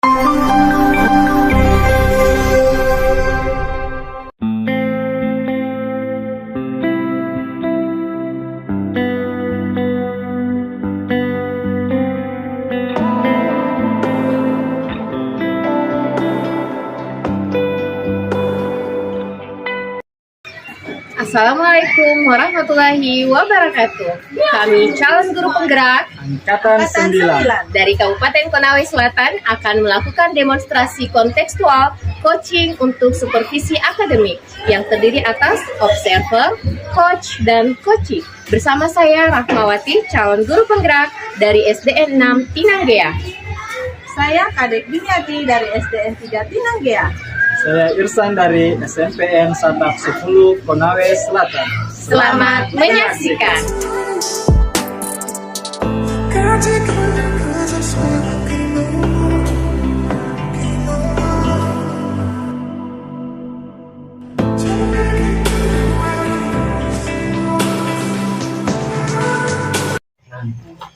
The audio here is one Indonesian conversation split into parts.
Assalamualaikum warahmatullahi wabarakatuh. Kami calon guru penggerak Angkatan 9 dari Kabupaten Konawe Selatan akan melakukan demonstrasi kontekstual coaching untuk supervisi akademik yang terdiri atas observer, coach, dan coachee. Bersama saya Rahmawati, calon guru penggerak dari SDN 6 Tinanggea. Saya Kadek Biniati dari SDN 3 Tinanggea. Saya Irsan dari SMPN Satap 10 Konawe Selatan. Selamat menyaksikan.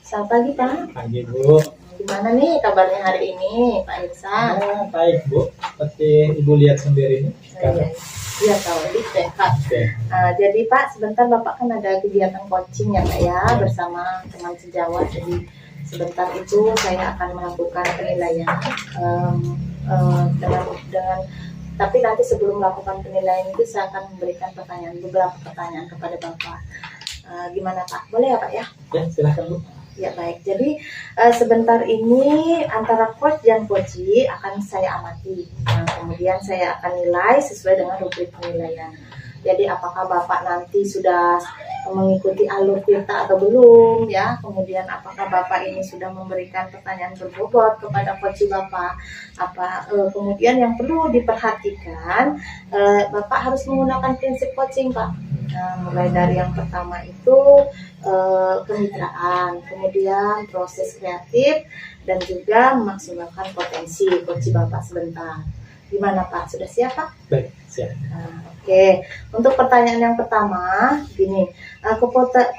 Selamat pagi, Pak. Pagi, Bu. Gimana nih kabarnya hari ini, Pak Irsan? Baik, Bu. Seperti Ibu lihat sendiri ini. Iya, tahu ini sehat. Jadi Pak, sebentar Bapak kan ada kegiatan coaching ya Pak ya, bersama teman sejawat. Jadi sebentar itu saya akan melakukan penilaian dengan tapi nanti sebelum melakukan penilaian itu saya akan memberikan beberapa pertanyaan kepada Bapak. Gimana Pak? Boleh ya Pak ya? Ya, silakan, Bu. Ya baik, jadi sebentar ini antara coach dan coachee akan saya amati. Kemudian saya akan nilai sesuai dengan rubrik penilaian. Jadi apakah Bapak nanti sudah mengikuti alur tirta atau belum ya. Kemudian apakah Bapak ini sudah memberikan pertanyaan berbobot kepada coachee Bapak. Kemudian yang perlu diperhatikan, Bapak harus menggunakan prinsip coaching Pak. Mulai dari yang pertama itu kemitraan, kemudian proses kreatif, dan juga memaksimalkan potensi coachee Bapak sebentar. Gimana Pak? Sudah siap Pak? Baik, siap. Oke, untuk pertanyaan yang pertama, gini,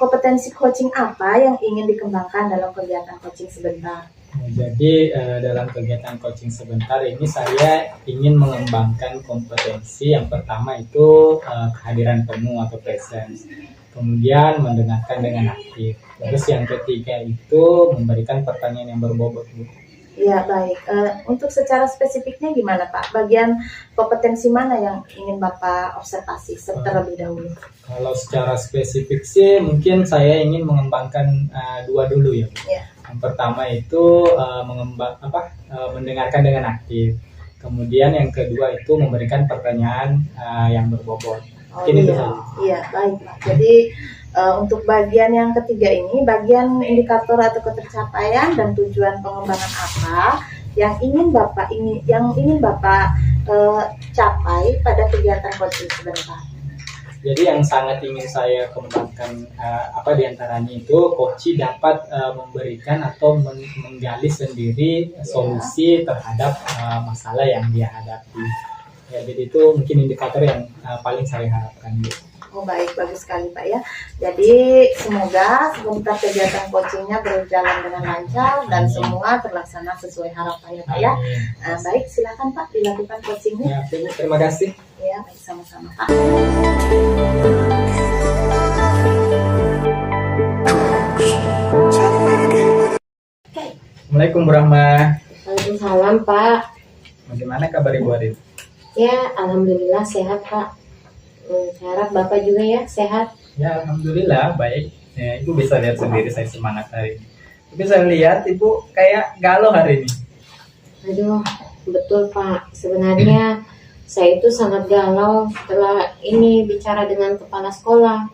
kompetensi coaching apa yang ingin dikembangkan dalam kegiatan coaching sebentar? Jadi dalam kegiatan coaching sebentar ini saya ingin mengembangkan kompetensi yang pertama itu kehadiran penuh atau presence. Kemudian mendengarkan dengan aktif. Terus yang ketiga itu memberikan pertanyaan yang berbobot, Bu. Ya baik, untuk secara spesifiknya gimana Pak? Bagian kompetensi mana yang ingin Bapak observasi terlebih dahulu? Kalau secara spesifik sih mungkin saya ingin mengembangkan dua dulu ya, Bu. Ya. Yang pertama itu mendengarkan dengan aktif. Kemudian yang kedua itu memberikan pertanyaan yang berbobot. Itu saja. Iya, baik Pak. Jadi untuk bagian yang ketiga ini, bagian indikator atau ketercapaian dan tujuan pengembangan apa yang ingin Bapak capai pada kegiatan coaching sebentar. Jadi yang sangat ingin saya kembangkan diantaranya itu coachee dapat memberikan atau menggali sendiri solusi terhadap masalah yang dia hadapi. Ya, jadi itu mungkin indikator yang paling saya harapkan. Oh baik, bagus sekali Pak ya. Jadi semoga sebentar kegiatan coachingnya berjalan dengan lancar dan semua terlaksana sesuai harapan ya Pak ya. Baik, silakan Pak dilakukan coachingnya. Ya, terima kasih. Ya, baik, sama-sama Pak. Assalamualaikum Bu Rahma. Waalaikumsalam Pak. Bagaimana kabar Ibu hari ini? Ya, alhamdulillah sehat Pak. Saya harap Bapak juga ya sehat. Ya, alhamdulillah baik. Ya, Ibu bisa lihat sendiri saya semangat hari ini. Tapi saya lihat Ibu kayak galau hari ini. Aduh, betul Pak. Sebenarnya saya itu sangat galau setelah ini bicara dengan kepala sekolah.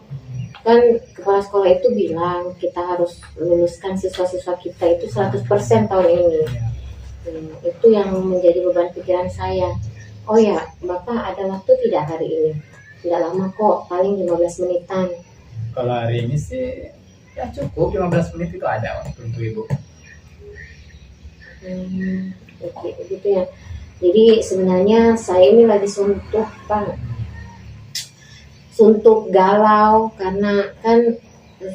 Kan kepala sekolah itu bilang kita harus luluskan siswa-siswa kita itu 100% tahun ini. Itu yang menjadi beban pikiran saya. Oh ya, Bapak ada waktu tidak hari ini? Tidak lama kok, paling 15 menitan. Kalau hari ini sih ya cukup, 15 menit itu ada waktu untuk Ibu. Oke, begitu ya. Jadi sebenarnya saya ini lagi suntuk Pak. Suntuk, galau, karena kan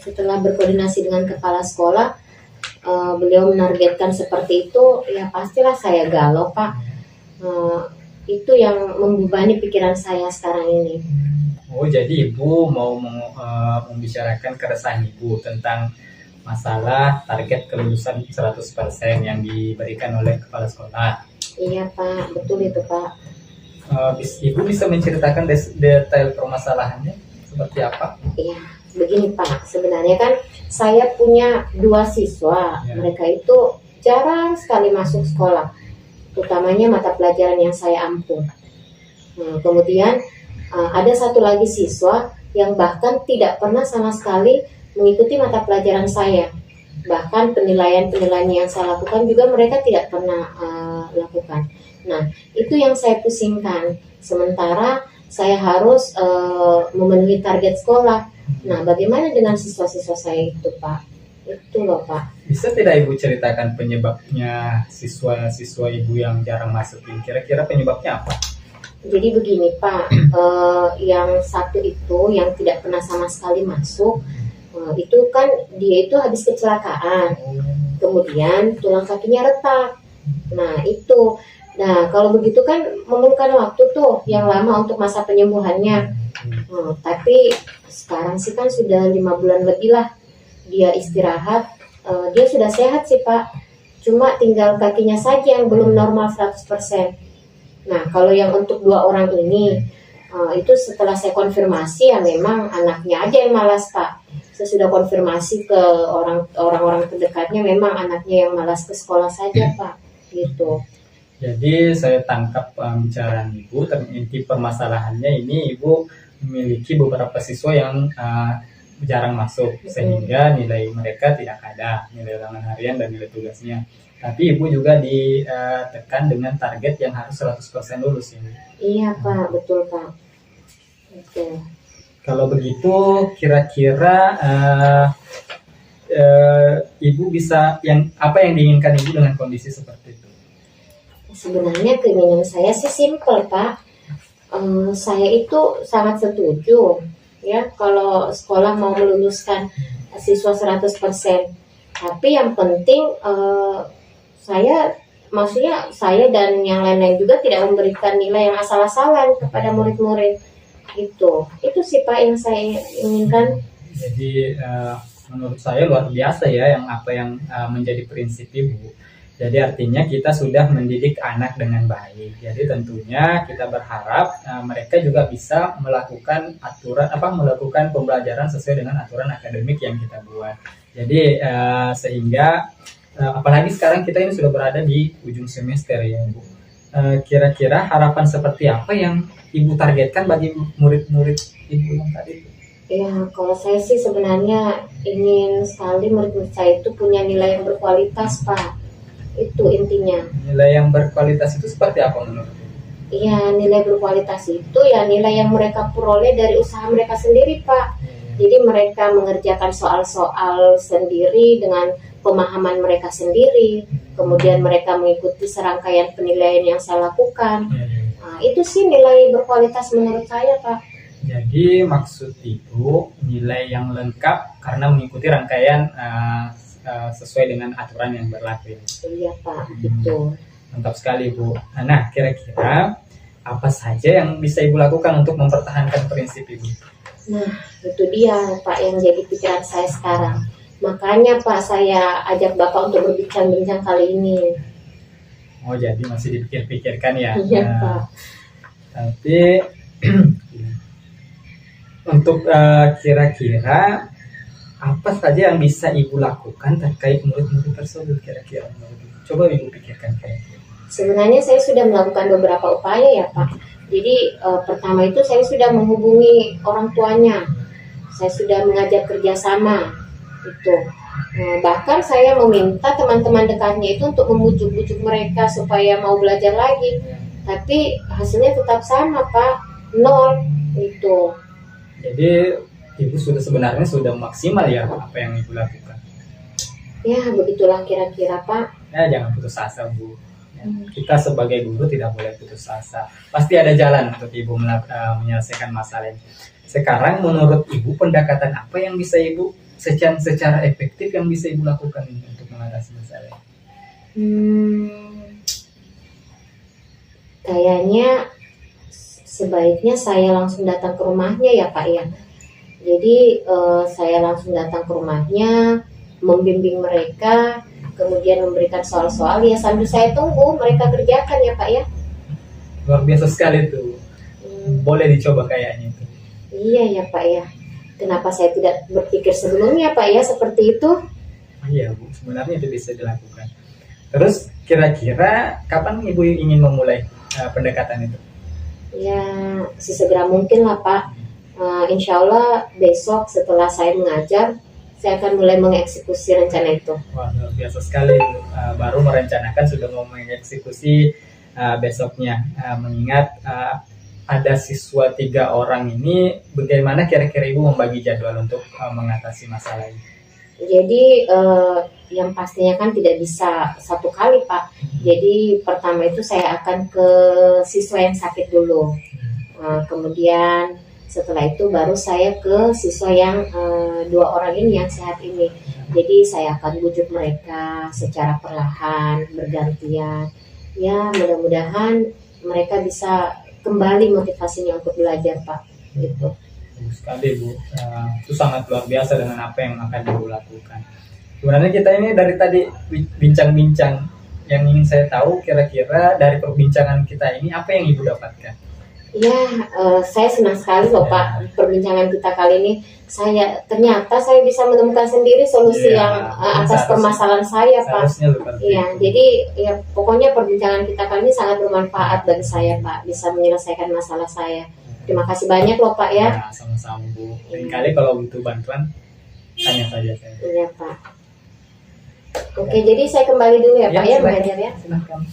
setelah berkoordinasi dengan kepala sekolah, beliau menargetkan seperti itu, ya pastilah saya galau Pak. Itu yang membebani pikiran saya sekarang ini. Oh, jadi Ibu mau membicarakan keresahan Ibu tentang masalah target kelulusan 100% yang diberikan oleh kepala sekolah. Iya Pak, betul itu Pak. Ibu bisa menceritakan detail permasalahannya seperti apa? Iya, begini Pak, sebenarnya kan saya punya 2 siswa, Ya. mereka itu jarang sekali masuk sekolah, utamanya mata pelajaran yang saya ampu. Kemudian ada satu lagi siswa yang bahkan tidak pernah sama sekali mengikuti mata pelajaran saya. Bahkan penilaian-penilaian yang saya lakukan juga mereka tidak pernah lakukan. Nah, itu yang saya pusingkan. Sementara saya harus memenuhi target sekolah. Nah, bagaimana dengan siswa-siswa saya itu, Pak? Itu loh, Pak. Bisa tidak Ibu ceritakan penyebabnya siswa-siswa Ibu yang jarang masuk ini? Kira-kira penyebabnya apa? Jadi begini, Pak. Yang satu itu yang tidak pernah sama sekali masuk, itu kan dia itu habis kecelakaan. Kemudian tulang kakinya retak. Nah, itu. Nah, kalau begitu kan memerlukan waktu tuh yang lama untuk masa penyembuhannya. Tapi sekarang sih kan sudah 5 bulan lebih lah dia istirahat. Dia sudah sehat sih Pak. Cuma tinggal kakinya saja yang belum normal 100%. Nah, kalau yang untuk 2 orang ini, itu setelah saya konfirmasi ya memang anaknya aja yang malas Pak. Saya sudah konfirmasi ke orang-orang terdekatnya, memang anaknya yang malas ke sekolah saja Pak. Gitu. Jadi saya tangkap pembicaraan Ibu, inti permasalahannya ini Ibu memiliki beberapa siswa yang jarang masuk sehingga nilai mereka tidak ada, nilai ulangan harian dan nilai tugasnya. Tapi Ibu juga ditekan dengan target yang harus 100% lulus ini. Iya Pak, betul Pak. Betul. Kalau begitu kira-kira Ibu bisa apa yang diinginkan Ibu dengan kondisi seperti itu? Sebenarnya keinginan saya sih simpel Pak. Saya itu sangat setuju ya kalau sekolah mau meluluskan siswa 100%. Tapi yang penting saya dan yang lain-lain juga tidak memberikan nilai yang asal-asalan kepada murid-murid. Itu sih Pak yang saya inginkan. Jadi menurut saya luar biasa ya apa yang menjadi prinsip Ibu. Jadi artinya kita sudah mendidik anak dengan baik. Jadi tentunya kita berharap mereka juga bisa melakukan melakukan pembelajaran sesuai dengan aturan akademik yang kita buat. Jadi sehingga apalagi sekarang kita ini sudah berada di ujung semester ya Ibu. Kira-kira harapan seperti apa yang Ibu targetkan bagi murid-murid Ibu yang tadi? Ya, kalau saya sih sebenarnya ingin sekali murid-murid saya itu punya nilai yang berkualitas Pak. Itu intinya. Nilai yang berkualitas itu seperti apa menurut Ibu? Iya, nilai berkualitas itu ya nilai yang mereka peroleh dari usaha mereka sendiri Pak. Jadi mereka mengerjakan soal-soal sendiri dengan pemahaman mereka sendiri. Kemudian mereka mengikuti serangkaian penilaian yang saya lakukan. Nah, itu sih nilai berkualitas menurut saya Pak. Jadi maksud Ibu nilai yang lengkap karena mengikuti rangkaian sesuai dengan aturan yang berlaku. Iya Pak, gitu. Mantap sekali Bu. Nah, kira-kira apa saja yang bisa Ibu lakukan untuk mempertahankan prinsip Ibu? Nah, itu dia Pak yang jadi pikiran saya sekarang. Makanya Pak saya ajak Bapak untuk berbincang-bincang kali ini. Oh, jadi masih dipikir-pikirkan ya? Iya Pak. Tapi untuk kira-kira apa saja yang bisa Ibu lakukan terkait murid-murid tersebut kira-kira? Coba Ibu pikirkan kira-kira. Sebenarnya saya sudah melakukan beberapa upaya ya Pak. Jadi pertama itu saya sudah menghubungi orang tuanya. Saya sudah mengajak kerjasama itu. Bahkan saya meminta teman-teman dekatnya itu untuk membujuk-bujuk mereka supaya mau belajar lagi. Tapi hasilnya tetap sama Pak, 0 itu. Jadi Ibu sebenarnya sudah maksimal ya apa yang Ibu lakukan. Ya begitulah kira-kira Pak. Ya jangan putus asa Bu. Ya, kita sebagai guru tidak boleh putus asa. Pasti ada jalan untuk Ibu menyelesaikan masalah ini. Sekarang menurut Ibu pendekatan apa yang bisa Ibu secara efektif yang bisa Ibu lakukan ini untuk mengatasi masalah? Kayaknya sebaiknya saya langsung datang ke rumahnya ya Pak ya. Jadi saya langsung datang ke rumahnya, membimbing mereka, kemudian memberikan soal-soal ya sambil saya tunggu mereka kerjakan ya Pak ya. Luar biasa sekali tuh. Boleh dicoba kayaknya itu. Iya ya Pak ya. Kenapa saya tidak berpikir sebelumnya Pak ya seperti itu? Iya Bu, sebenarnya itu bisa dilakukan. Terus kira-kira kapan Ibu ingin memulai pendekatan itu? Ya sesegera mungkin lah Pak. Insya Allah besok setelah saya mengajar, saya akan mulai mengeksekusi rencana itu. Wah, luar biasa sekali. Baru merencanakan sudah mau mengeksekusi besoknya. Mengingat ada siswa 3 orang ini, bagaimana kira-kira Ibu membagi jadwal untuk mengatasi masalah ini? Jadi yang pastinya kan tidak bisa satu kali Pak. Jadi pertama itu saya akan ke siswa yang sakit dulu. Kemudian setelah itu baru saya ke siswa yang 2 orang ini yang sehat ini. Jadi saya akan bujuk mereka secara perlahan, bergantian. Ya mudah-mudahan mereka bisa kembali motivasinya untuk belajar Pak. Gitu. Bagus sekali Bu. Itu sangat luar biasa dengan apa yang akan Ibu lakukan. Sebenarnya kita ini dari tadi bincang-bincang, yang ingin saya tahu kira-kira dari perbincangan kita ini apa yang Ibu dapatkan? Ya, saya senang sekali loh Pak perbincangan kita kali ini. Ternyata saya bisa menemukan sendiri solusi yang atas permasalahan saya Pak. Iya, jadi ya pokoknya perbincangan kita kali ini sangat bermanfaat bagi saya Pak, bisa menyelesaikan masalah saya. Terima kasih banyak loh Pak ya. Ya, sama-sama Bu. Lain kali kalau butuh bantuan tanya saja saya. Iya Pak. Oke, jadi saya kembali dulu ya Pak ya mengajar ya. Silakan.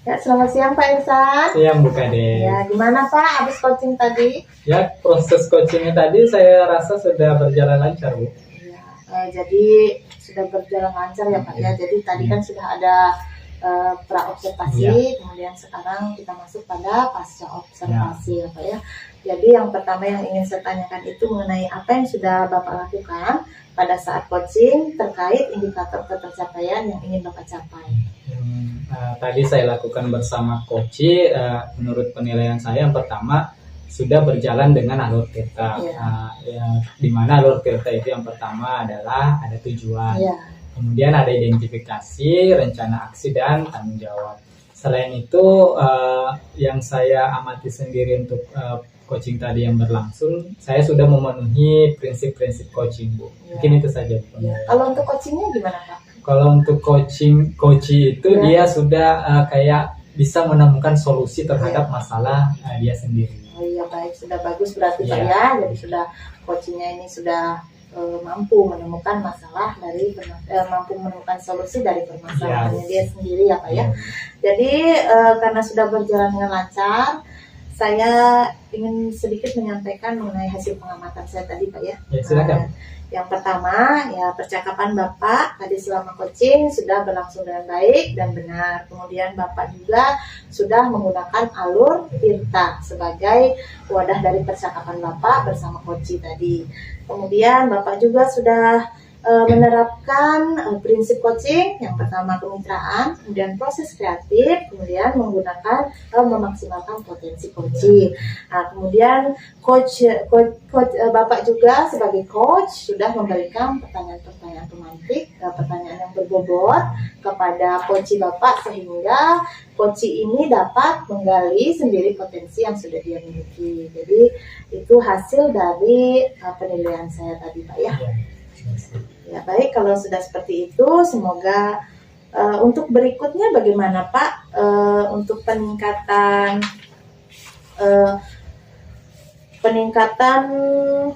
Ya, selamat siang Pak Irsan. Siang Bu Kade. Ya, gimana Pak habis coaching tadi? Ya, proses coachingnya tadi saya rasa sudah berjalan lancar Bu. Ya, jadi sudah berjalan lancar ya Pak ya. Jadi tadi kan sudah ada pra-observasi, kemudian sekarang kita masuk pada pasca observasi ya Pak ya. Jadi yang pertama yang ingin saya tanyakan itu mengenai apa yang sudah Bapak lakukan pada saat coaching terkait indikator ketercapaian yang ingin Bapak capai. Tadi saya lakukan bersama coach. Menurut penilaian saya yang pertama sudah berjalan dengan alur cerita. Di mana alur cerita itu yang pertama adalah ada tujuan. Kemudian ada identifikasi, rencana aksi, dan tanggung jawab. Selain itu, yang saya amati sendiri untuk coaching tadi yang berlangsung, saya sudah memenuhi prinsip-prinsip coaching, Bu. Mungkin itu saja. Kalau untuk coachingnya gimana Pak? Kalau untuk coach itu dia sudah kayak bisa menemukan solusi terhadap masalah dia sendiri. Oh iya, baik, sudah bagus berarti Pak ya. Jadi sudah coachingnya ini sudah mampu menemukan masalah mampu menemukan solusi dari permasalahannya dia sendiri ya Pak ya. Jadi karena sudah berjalan dengan lancar, saya ingin sedikit menyampaikan mengenai hasil pengamatan saya tadi Pak ya. Ya, silakan. Yang pertama ya, percakapan Bapak tadi selama coaching sudah berlangsung dengan baik dan benar. Kemudian Bapak juga sudah menggunakan alur Tirta sebagai wadah dari percakapan Bapak bersama coach tadi. Kemudian Bapak juga sudah menerapkan prinsip coaching, yang pertama kemitraan, kemudian proses kreatif, kemudian menggunakan memaksimalkan potensi coaching. Nah, kemudian coach Bapak juga sebagai coach sudah memberikan pertanyaan-pertanyaan pemantik, pertanyaan yang berbobot kepada coach Bapak sehingga coach ini dapat menggali sendiri potensi yang sudah dia miliki. Jadi itu hasil dari penilaian saya tadi Pak ya. Ya baik, kalau sudah seperti itu semoga untuk berikutnya bagaimana Pak untuk peningkatan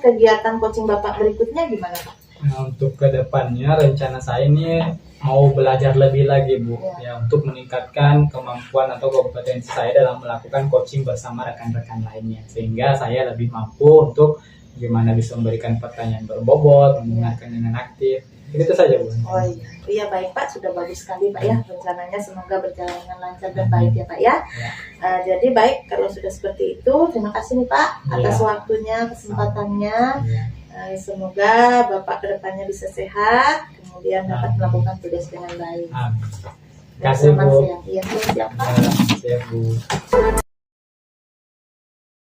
kegiatan coaching Bapak berikutnya gimana Pak? Nah, untuk kedepannya rencana saya ini mau belajar lebih lagi Bu, ya untuk meningkatkan kemampuan atau kompetensi saya dalam melakukan coaching bersama rekan-rekan lainnya, sehingga saya lebih mampu untuk gimana bisa memberikan pertanyaan berbobot, mendengarkan dengan aktif. Itu saja Bu. Oh iya. Iya baik Pak, sudah bagus sekali Pak ya. Rencananya semoga berjalan dengan lancar dan baik ya Pak ya. Jadi baik kalau sudah seperti itu, terima kasih nih Pak atas waktunya, kesempatannya. Semoga Bapak kedepannya bisa sehat, kemudian dapat melakukan tugas dengan baik. Terima kasih Bu. Iya, siap Pak. Siap Bu.